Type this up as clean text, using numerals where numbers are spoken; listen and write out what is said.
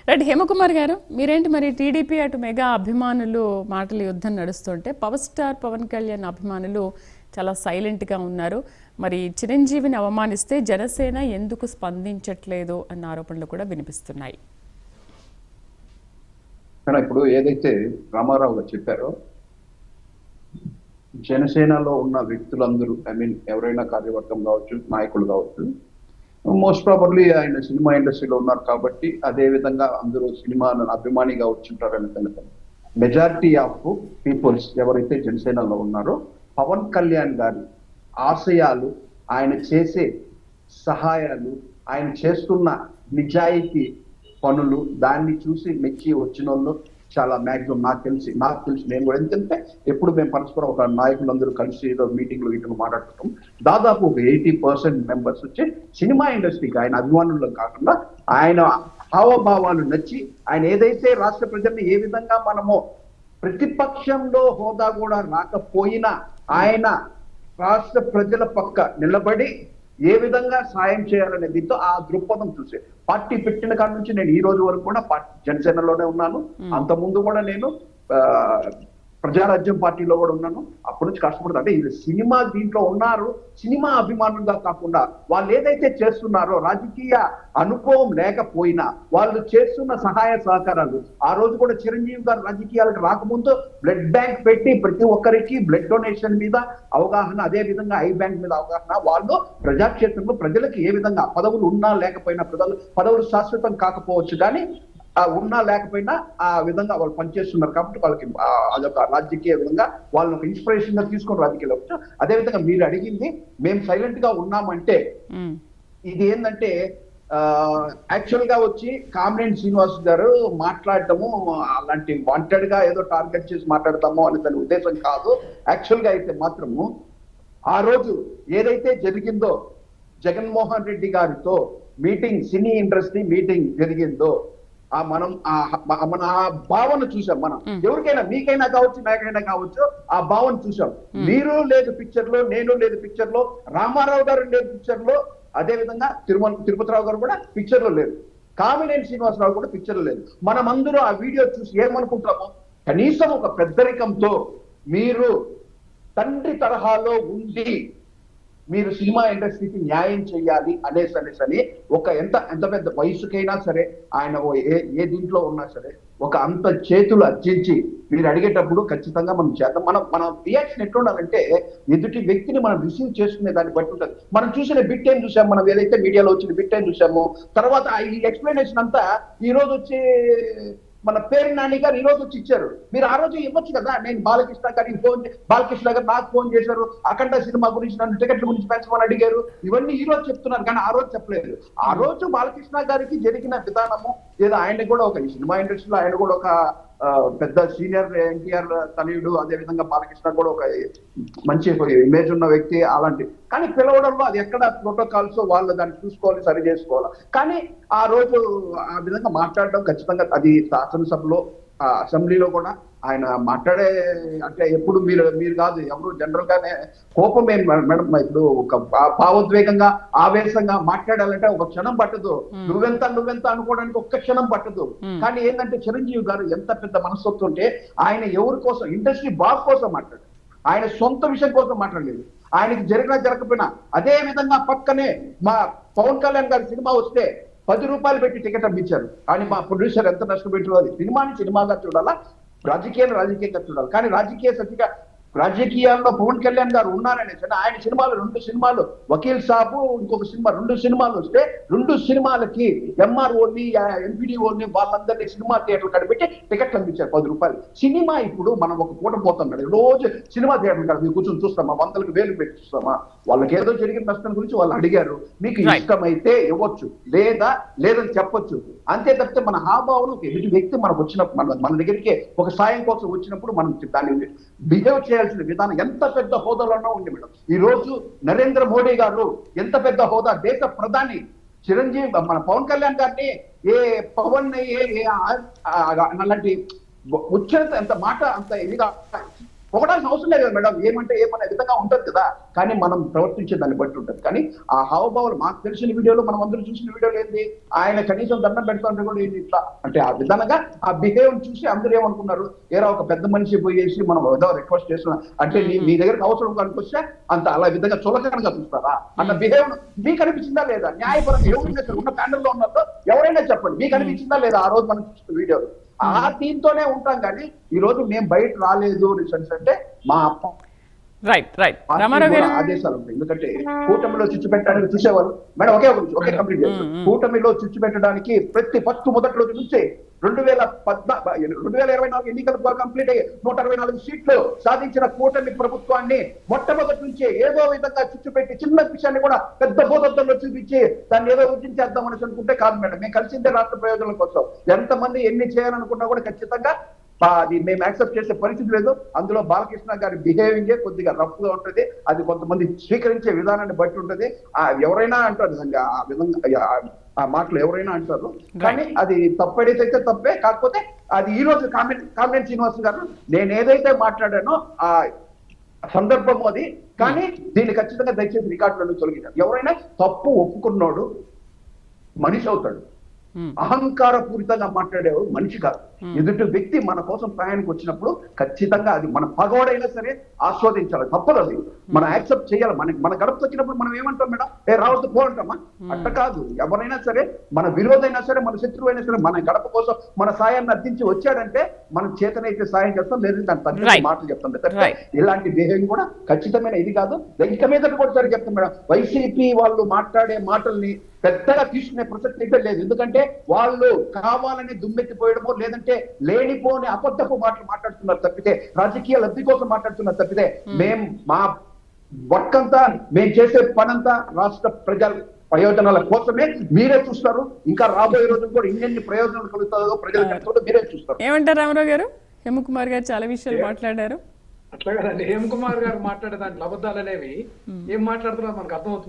Right. Hemakumar గారు, మీరేంటి మరి టీడీపీ అటు మెగా అభిమానులు మాటల యుద్ధం నడుస్తుంటే పవర్ స్టార్ పవన్ కళ్యాణ్ అభిమానులు చాలా సైలెంట్గా ఉన్నారు. మరి చిరంజీవిని అవమానిస్తే జనసేన ఎందుకు స్పందించట్లేదు అన్న ఆరోపణలు కూడా వినిపిస్తున్నాయి. ఇప్పుడు ఏదైతే రామారావు గారు చెప్పారో, జనసేనలో ఉన్న వ్యక్తులందరూ ఎవరైనా కార్యవర్గం కావచ్చు, నాయకులు కావచ్చు, మోస్ట్ ప్రాబబ్లీ ఆయన సినిమా ఇండస్ట్రీలో ఉన్నారు కాబట్టి అదే విధంగా అందరూ సినిమాను అభిమానిగా వచ్చింటారని తెలుసు. మెజారిటీ ఆఫ్ పీపుల్స్ ఎవరైతే జనసేనలో ఉన్నారో పవన్ కళ్యాణ్ గారి ఆశయాలు, ఆయన చేసే సహాయాలు, ఆయన చేస్తున్న నిజాయితీ పనులు, దాన్ని చూసి మెచ్చి వచ్చిన వాళ్ళు చాలా మ్యాక్సిమం నాకు తెలిసి నేను కూడా ఎందుకంటే ఎప్పుడు మేము పరస్పరం ఒక నాయకులందరూ కలిసి ఏదో మీటింగ్లు ఇటు మాట్లాడుతుంటాం. దాదాపు ఒక 80% మెంబర్స్ వచ్చి సినిమా ఇండస్ట్రీకి ఆయన అభిమానులు కాకుండా ఆయన హావభావాలు నచ్చి, ఆయన ఏదైతే రాష్ట్ర ప్రజల్ని ఏ విధంగా మనము ప్రతిపక్షంలో హోదా కూడా రాకపోయినా ఆయన రాష్ట్ర ప్రజల పక్క నిలబడి ఏ విధంగా సాయం చేయాలనే దీంతో ఆ దృక్పథం చూసే పార్టీ పెట్టిన కాడ నుంచి నేను ఈ రోజు వరకు కూడా జనసేనలోనే ఉన్నాను. అంత ముందు కూడా నేను ప్రజారాజ్యం పార్టీలో కూడా ఉన్నాను. అప్పటి నుంచి కష్టపడుతుంది. అంటే ఇది సినిమా దీంట్లో ఉన్నారు, సినిమా అభిమానులుగా కాకుండా వాళ్ళు ఏదైతే చేస్తున్నారో రాజకీయ అనుభవం లేకపోయినా వాళ్ళు చేస్తున్న సహాయ సహకారాలు, ఆ రోజు కూడా చిరంజీవి గారు రాజకీయాలకు రాకముందు బ్లడ్ బ్యాంక్ పెట్టి ప్రతి ఒక్కరికి బ్లడ్ డొనేషన్ మీద అవగాహన, అదే విధంగా ఐ బ్యాంక్ మీద అవగాహన, వాళ్ళు ప్రజాక్షేత్రంలో ప్రజలకు ఏ విధంగా పదవులు ఉన్నా లేకపోయినా, పదవులు శాశ్వతం కాకపోవచ్చు కానీ ఉన్నా లేకపోయినా ఆ విధంగా వాళ్ళు పనిచేస్తున్నారు కాబట్టి వాళ్ళకి అదొక రాజకీయ విధంగా వాళ్ళని ఒక ఇన్స్పిరేషన్ గా తీసుకొని రాజకీయాలు వచ్చు. అదే విధంగా మీరు అడిగింది మేము సైలెంట్ గా ఉన్నామంటే ఇది ఏంటంటే యాక్చువల్ గా వచ్చి కామినేని శ్రీనివాస్ గారు మాట్లాడటము అలాంటి వాంటెడ్ గా ఏదో టార్గెట్ చేసి మాట్లాడతామో అనే దాని ఉద్దేశం కాదు. యాక్చువల్ గా అయితే మాత్రము ఆ రోజు ఏదైతే జరిగిందో జగన్మోహన్ రెడ్డి గారితో మీటింగ్, సినీ ఇండస్ట్రీ మీటింగ్ జరిగిందో మనం మన ఆ భావన చూసాం. మనం ఎవరికైనా, మీకైనా కావచ్చు, నాకైనా కావచ్చు, ఆ భావన చూసాం. మీరు లేదు పిక్చర్ లో, నేను లేదు పిక్చర్ లో, రామారావు గారు లేదు పిక్చర్ లో, అదే విధంగా తిరుపతిరావు గారు కూడా పిక్చర్ లో లేదు, కామినేని శ్రీనివాసరావు కూడా పిక్చర్ లో లేదు. మనమందరూ ఆ వీడియో చూసి ఏమనుకుంటాము, కనీసం ఒక పెద్దరికంతో మీరు తండ్రి తరహాలో ఉండి మీరు సినిమా ఇండస్ట్రీకి న్యాయం చేయాలి అనేసని ఒక ఎంత పెద్ద వయసుకైనా సరే, ఆయన ఏ దీంట్లో ఉన్నా సరే ఒక అంత చేతులు అర్జించి మీరు అడిగేటప్పుడు ఖచ్చితంగా మనం చేద్దాం. మన రియాక్షన్ ఎట్లా ఉండాలంటే ఎదుటి వ్యక్తిని మనం రిసీవ్ చేసుకునే దాన్ని బట్టి ఉంటుంది. మనం చూసిన బిట్ ఏం చూసాము, మనం ఏదైతే మీడియాలో వచ్చిన బిట్ ఏం చూసాము, తర్వాత ఈ ఎక్స్ప్లెనేషన్ అంతా ఈ రోజు వచ్చి మన పేరు నాని గారు ఈ రోజు వచ్చి ఇచ్చారు. మీరు ఆ రోజు ఇవ్వచ్చు కదా. నేను బాలకృష్ణ గారు నాకు ఫోన్ చేశారు, అఖండ సినిమా గురించి నన్ను టికెట్ల గురించి పెంచమని అడిగారు. ఇవన్నీ ఈ రోజు చెప్తున్నారు కానీ ఆ రోజు చెప్పలేదు. ఆ రోజు బాలకృష్ణ గారికి జరిగిన విధానము ఏదో, ఆయన కూడా ఒక సినిమా ఇండస్ట్రీలో ఆయన కూడా ఒక పెద్ద సీనియర్ ఎన్టీఆర్ తనయుడు, అదే విధంగా బాలకృష్ణ కూడా ఒక మంచి ఇమేజ్ ఉన్న వ్యక్తి. అలాంటి కానీ పిలవడంలో అది ఎక్కడ ప్రోటోకాల్స్ వాళ్ళు దాన్ని చూసుకోవాలి, సరి చేసుకోవాలి. కానీ ఆ రోజు ఆ విధంగా మాట్లాడడం ఖచ్చితంగా అది శాసనసభలో, అసెంబ్లీలో కూడా ఆయన మాట్లాడే, అంటే ఎప్పుడు మీరు కాదు ఎవరు జనరల్ గానే కోపం ఏం మేడం, ఇప్పుడు ఒక భావోద్వేగంగా ఆవేశంగా మాట్లాడాలంటే ఒక క్షణం పట్టదు. నువ్వెంత అనుకోవడానికి ఒక్క క్షణం పట్టదు. కానీ ఏంటంటే చిరంజీవి గారు ఎంత పెద్ద మనస్తత్వం ఉంటే ఆయన ఎవరి కోసం, ఇండస్ట్రీ బాగు కోసం మాట్లాడు, ఆయన సొంత విషయం కోసం మాట్లాడలేదు. ఆయనకి జరిగినా జరగకపోయినా అదే విధంగా పక్కనే మా పవన్ కళ్యాణ్ గారి సినిమా వస్తే 10 రూపాయలు పెట్టి టికెట్ అమ్మించారు. కానీ మా ప్రొడ్యూసర్ ఎంత నష్టపెట్టారు. అది సినిమాని సినిమాగా చూడాలా, రాజకీయంగా చూడాలి. కానీ రాజకీయాల్లో పవన్ కళ్యాణ్ గారు ఉన్నారనే ఆయన సినిమాలు 2 సినిమాలు, వకీల్ సాబు ఇంకొక సినిమా, 2 సినిమాలు వస్తే 2 సినిమాలకి ఎంఆర్ఓని ఎంపీడీఓని వాళ్ళందరినీ సినిమా థియేటర్లు కనిపెట్టి టికెట్లు అందించారు 10 రూపాయలు. సినిమా ఇప్పుడు మనం ఒక పూట పోతున్నాడు, రోజు సినిమా థియేటర్లు కాదు మీరు కూర్చొని చూస్తామా, 100లకు 1000 పెట్టి చూస్తామా. వాళ్ళకి ఏదో జరిగిన నష్టం గురించి వాళ్ళు అడిగారు, మీకు ఇష్టమైతే ఇవ్వచ్చు, లేదని చెప్పొచ్చు. అంతే తప్పితే మన హావభావం ఎదుటి వ్యక్తి మనకు వచ్చినప్పుడు, మన దగ్గరికి ఒక సాయం కోసం వచ్చినప్పుడు మనం దాన్ని బిహేవ్ చేయాల్సిన విధానం ఎంత పెద్ద హోదాలోనో ఉంది మేడం. ఈ రోజు నరేంద్ర మోడీ గారు ఎంత పెద్ద హోదా, దేశ ప్రధాని చిరంజీవి మన పవన్ కళ్యాణ్ గారిని పవన్ అలాంటి ఉచ్చారణ, ఎంత మాట అంత ఇదిగా పొగడాల్సిన అవసరం లేదు కదా మేడం, ఏమంటే ఏమనే విధంగా ఉంటుంది కదా, కానీ మనం ప్రవర్తించే దాన్ని బట్టి ఉంటుంది. కానీ ఆ హావభావాలు మాకు తెలిసిన వీడియోలు, మనం అందరూ చూసిన వీడియోలు ఏంది, ఆయన కనీసం దండం పెడతాంటే కూడా ఏంటి ఇట్లా అంటే ఆ విధంగా ఆ బిహేవ్ చూసి అందరూ ఏమనుకున్నారు, ఏరా ఒక పెద్ద మనిషి పోయేసి మనం ఏదో రిక్వెస్ట్ చేస్తున్నాం అంటే మీ దగ్గరకు అవసరం కనుకొస్తే అంత అలా విధంగా చులకనగా చూస్తారా అన్న బిహేవ్ మీకు అనిపించిందా లేదా? న్యాయపరంగా ఎవరైనా ఉన్న ప్యానెల్ లో ఉన్నదో ఎవరైనా చెప్పండి, మీకు అనిపించిందా లేదా ఆ రోజు మనం చూసిన వీడియోలు? ఆ దీంతోనే ఉంటాం. కానీ ఈ రోజు మేము బయట రాలేదు అంటే మా ఆదేశాలు ఉంటాయి. ఎందుకంటే కూటమిలో చిచ్చు పెట్టడానికి చూసేవాళ్ళు మేడం ఒకే కంప్లీట్ చేస్తారు. కూటమిలో చిచ్చు పెట్టడానికి ఫస్ట్ మొదటి రోజు నుంచే 2024 ఎన్నికలు కంప్లీట్ అయ్యి 164 సీట్లు సాధించిన కూటమి ప్రభుత్వాన్ని మొట్టమొదటి నుంచే ఏదో విధంగా చిచ్చు పెట్టి చిన్న విషయాన్ని కూడా పెద్ద భూతత్వంలో చూపించి దాన్ని ఏదో ఉద్దించేద్దాం అని అనుకుంటే కాదు మేడం. మేము కలిసిందే రాష్ట్ర ప్రయోజనాల కోసం. ఎంతమంది ఎన్ని చేయాలనుకున్నా కూడా ఖచ్చితంగా అది మేము యాక్సెప్ట్ చేసే పరిస్థితి లేదు. అందులో బాలకృష్ణ గారి బిహేవింగే కొద్దిగా రఫ్ గా ఉంటుంది. అది కొంతమంది స్వీకరించే విధానాన్ని బట్టి ఉంటుంది. ఎవరైనా అంటారు ఆ విధంగా ఆ మాటలు ఎవరైనా అంటారు, కానీ అది తప్పేదైతే తప్పే. కాకపోతే అది ఈ రోజు కామినేని శ్రీనివాస్ గారు నేను ఏదైతే మాట్లాడానో ఆ సందర్భం అది. కానీ దీన్ని ఖచ్చితంగా దయచేసి రికార్డులను తొలగించారు. ఎవరైనా తప్పు ఒప్పుకున్నాడు మనిషి అవుతాడు. అహంకారపూరితంగా మాట్లాడేవాడు మనిషి కాదు. ఎదుటి వ్యక్తి మన కోసం ప్రయాణానికి వచ్చినప్పుడు ఖచ్చితంగా అది మన పగోడైనా సరే ఆస్వాదించాలి, తప్పదు. అది మనం యాక్సెప్ట్ చేయాలి. మన గడపకు వచ్చినప్పుడు మనం ఏమంటాం మేడం, రావద్దు పో అంటామా? అట్ట కాదు. ఎవరైనా సరే మన విరోధైనా సరే మన శత్రువు అయినా సరే మన గడప కోసం మన సాయాన్ని అర్థించి వచ్చాడంటే మనం చేతనైతే సాయం చేస్తాం, లేదు దాని తల్లి మాటలు చెప్తాం. ఇలాంటి బిహేవింగ్ కూడా ఖచ్చితమైన ఇది కాదు. ఇక మీద కూడా సరే చెప్తాం మేడం, వైసీపీ వాళ్ళు మాట్లాడే మాటల్ని పెద్దగా తీసుకునే ప్రసక్తి అయితే లేదు. ఎందుకంటే వాళ్ళు కావాలని దుమ్మెత్తిపోయడమో లేదంటే లేనిపోని అబద్ధపు మాటలు మాట్లాడుతున్నారు తప్పితే, రాజకీయ లబ్ధి కోసం మాట్లాడుతున్నారు తప్పితే, మేము మా వర్క్ అంతా మేము చేసే పనంతా రాష్ట్ర ప్రజల ప్రయోజనాల కోసమే. మీరే చూస్తారు. ఇంకా రాబోయే రోజులు కూడా ఇన్ని ప్రయోజనాలు కలుగుతాయో ప్రజలకు మీరే చూస్తారు. ఏమంటారు రామారావు గారు? హేమకుమార్ గారు చాలా విషయాలు మాట్లాడారు. అట్లా కదండి, హేమకుమార్ గారు మాట్లాడే దాంట్లో అబద్ధాలు అనేవి ఏం మాట్లాడుతున్నారో మనకు అర్థమవుతుంది.